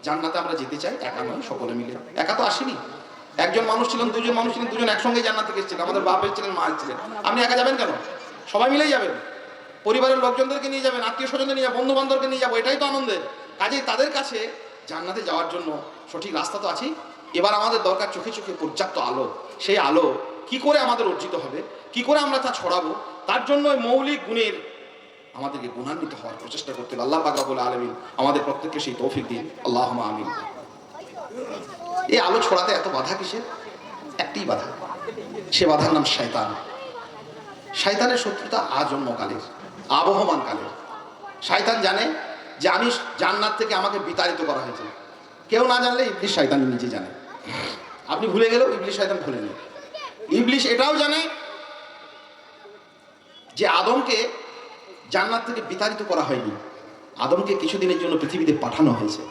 জান্নাতে আমরা যেতে চাই, একা নয়, সকলে মিলে। একা তো আসেনি, একজন মানুষ ছিলেন, দুজন মানুষ ছিলেন, দুজন একসঙ্গে জান্নাতে এসেছিলেন। আমাদের বাপ এসেছিলেন, মা এসেছিলেন। আপনি একা যাবেন কেন? সবাই মিলেই যাবেন, পরিবারের লোকজনদেরকে নিয়ে যাবেন, আত্মীয় স্বজনদের নিয়ে যাবেন, বন্ধু বান্ধবকে নিয়ে যাবো, এটাই তো আনন্দের। কাজেই তাদের কাছে জান্নাতে যাওয়ার জন্য সঠিক রাস্তা তো আছেই। এবার আমাদের দরকার চোখে চোখে পর্যাপ্ত আলো। সেই আলো কি করে আমাদের অর্জিত হবে, কি করে আমরা তা ছড়াবো, তার জন্য মৌলিক গুণের আমাদেরকে গুণান্বিত হওয়ার প্রচেষ্টা করতে হবে। আল্লাহ পাক রব্বুল আলামিন আমাদের প্রত্যেককে সেই তৌফিক দিন, আল্লাহুম্মা আমিন। এই আলো ছড়াতে এত বাধা কিসের? একটি বাধা, সে বাধার নাম শয়তান। শয়তানের শত্রুতা আজন্মকালের, আবহমান কালের। শয়তান জানে যে আমি জান্নাত থেকে আমাকে বিতাড়িত করা হয়েছে। কেউ না জানলে ইবলিশ শয়তান নিজে জানে। আপনি ভুলে গেলেও ইবলিশ শয়তান ভুলে নেই। ইবলিশ এটাও জানে যে আদমকে জান্নাত থেকে বিতাড়িত করা হয়নি, আদমকে কিছুদিনের জন্য পৃথিবীতে পাঠানো হয়েছে।